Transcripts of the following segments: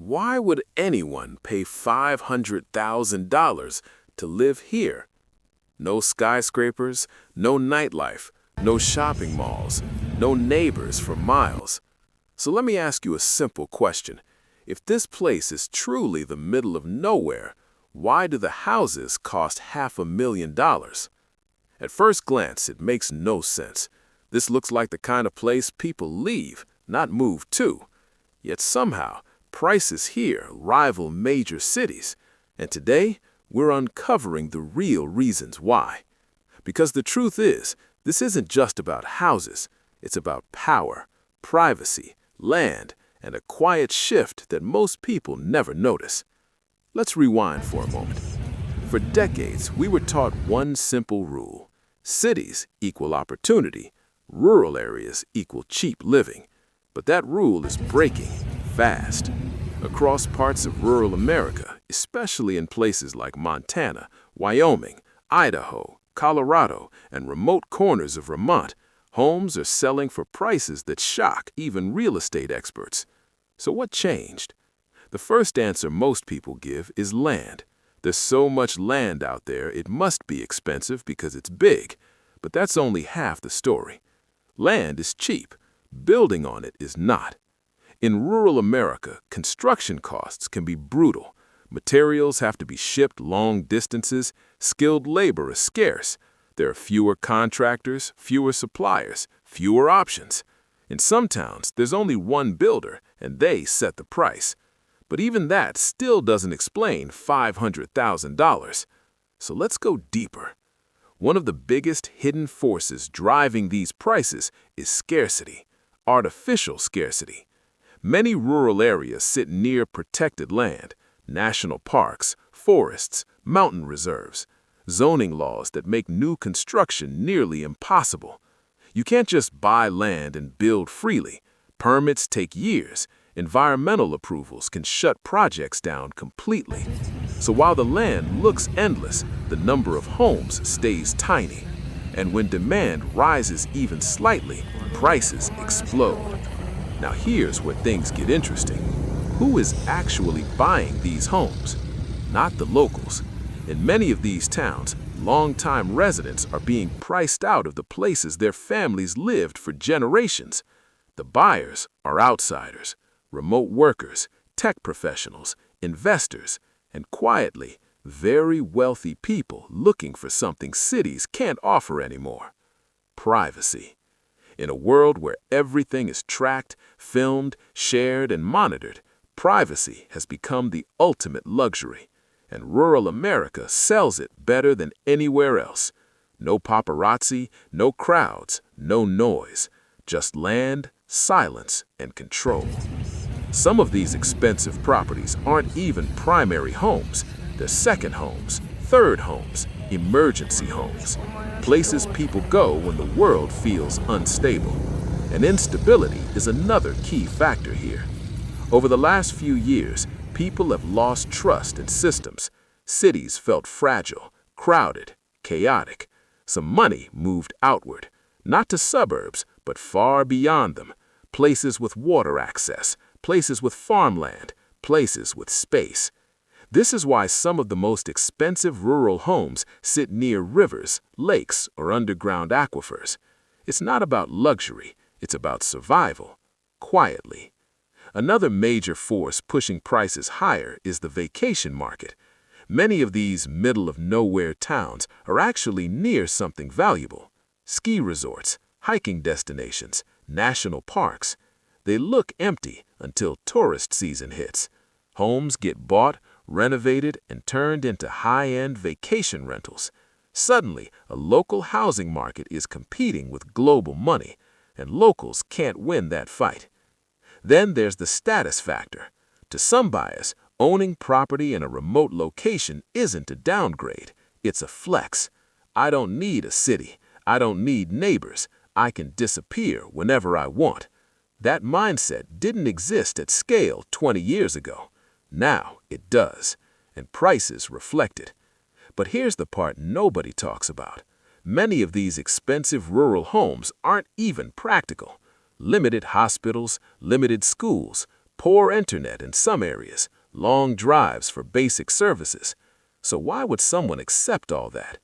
Why would anyone pay $500,000 to live here? No skyscrapers, no nightlife, no shopping malls, no neighbors for miles. So let me ask you a simple question. If this place is truly the middle of nowhere, why do the houses cost $500,000? At first glance, it makes no sense. This looks like the kind of place people leave, not move to. Yet somehow, prices here rival major cities. And today, we're uncovering the real reasons why. Because the truth is, this isn't just about houses. It's about power, privacy, land, and a quiet shift that most people never notice. Let's rewind for a moment. For decades, we were taught one simple rule. Cities equal opportunity, rural areas equal cheap living. But that rule is breaking fast. Across parts of rural America, especially in places like Montana, Wyoming, Idaho, Colorado, and remote corners of Vermont, homes are selling for prices that shock even real estate experts. So what changed? The first answer most people give is land. There's so much land out there, it must be expensive because it's big. But that's only half the story. Land is cheap. Building on it is not. In rural America, construction costs can be brutal. Materials have to be shipped long distances. Skilled labor is scarce. There are fewer contractors, fewer suppliers, fewer options. In some towns, there's only one builder, and they set the price. But even that still doesn't explain $500,000. So let's go deeper. One of the biggest hidden forces driving these prices is scarcity, artificial scarcity. Many rural areas sit near protected land, national parks, forests, mountain reserves, zoning laws that make new construction nearly impossible. You can't just buy land and build freely. Permits take years. Environmental approvals can shut projects down completely. So while the land looks endless, the number of homes stays tiny. And when demand rises even slightly, prices explode. Now here's where things get interesting. Who is actually buying these homes? Not the locals. In many of these towns, longtime residents are being priced out of the places their families lived for generations. The buyers are outsiders, remote workers, tech professionals, investors, and quietly, very wealthy people looking for something cities can't offer anymore: privacy. In a world where everything is tracked, filmed, shared, and monitored, privacy has become the ultimate luxury, and rural America sells it better than anywhere else. No paparazzi, no crowds, no noise, just land, silence, and control. Some of these expensive properties aren't even primary homes. They're second homes, third homes, emergency homes, places people go when the world feels unstable. And instability is another key factor here. Over the last few years, people have lost trust in systems. Cities felt fragile, crowded, chaotic. Some money moved outward, not to suburbs, but far beyond them. Places with water access, places with farmland, places with space. This is why some of the most expensive rural homes sit near rivers, lakes, or underground aquifers. It's not about luxury, it's about survival, quietly. Another major force pushing prices higher is the vacation market. Many of these middle-of-nowhere towns are actually near something valuable: ski resorts, hiking destinations, national parks. They look empty until tourist season hits. Homes get bought, renovated, and turned into high-end vacation rentals. Suddenly, a local housing market is competing with global money, and locals can't win that fight. Then there's the status factor. To some buyers, owning property in a remote location isn't a downgrade, it's a flex. I don't need a city. I don't need neighbors. I can disappear whenever I want. That mindset didn't exist at scale 20 years ago. Now it does, and prices reflect it. But here's the part nobody talks about. Many of these expensive rural homes aren't even practical. Limited hospitals, limited schools, poor internet in some areas, long drives for basic services. So why would someone accept all that?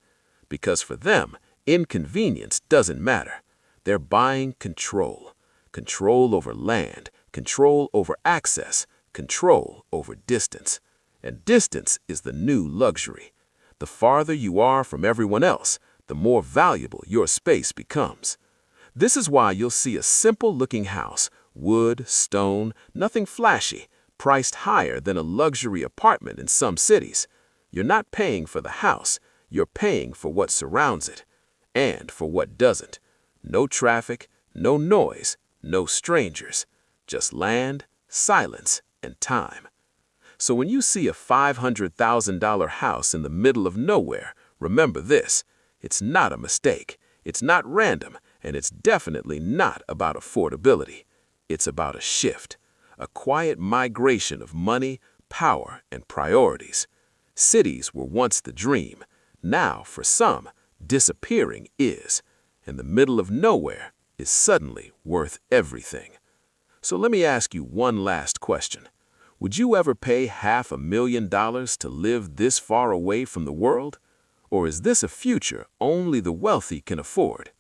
Because for them, inconvenience doesn't matter. They're buying control. Control over land, control over access, control over distance. And distance is the new luxury. The farther you are from everyone else, the more valuable your space becomes. This is why you'll see a simple-looking house, wood, stone, nothing flashy, priced higher than a luxury apartment in some cities. You're not paying for the house, you're paying for what surrounds it, and for what doesn't. No traffic, no noise, no strangers, just land, silence, and time. So when you see a $500,000 house in the middle of nowhere, remember this: it's not a mistake, it's not random, and it's definitely not about affordability. It's about a shift, a quiet migration of money, power, and priorities. Cities were once the dream. Now, for some, disappearing is, and the middle of nowhere is suddenly worth everything. So let me ask you one last question. Would you ever pay $500,000 to live this far away from the world? Or is this a future only the wealthy can afford?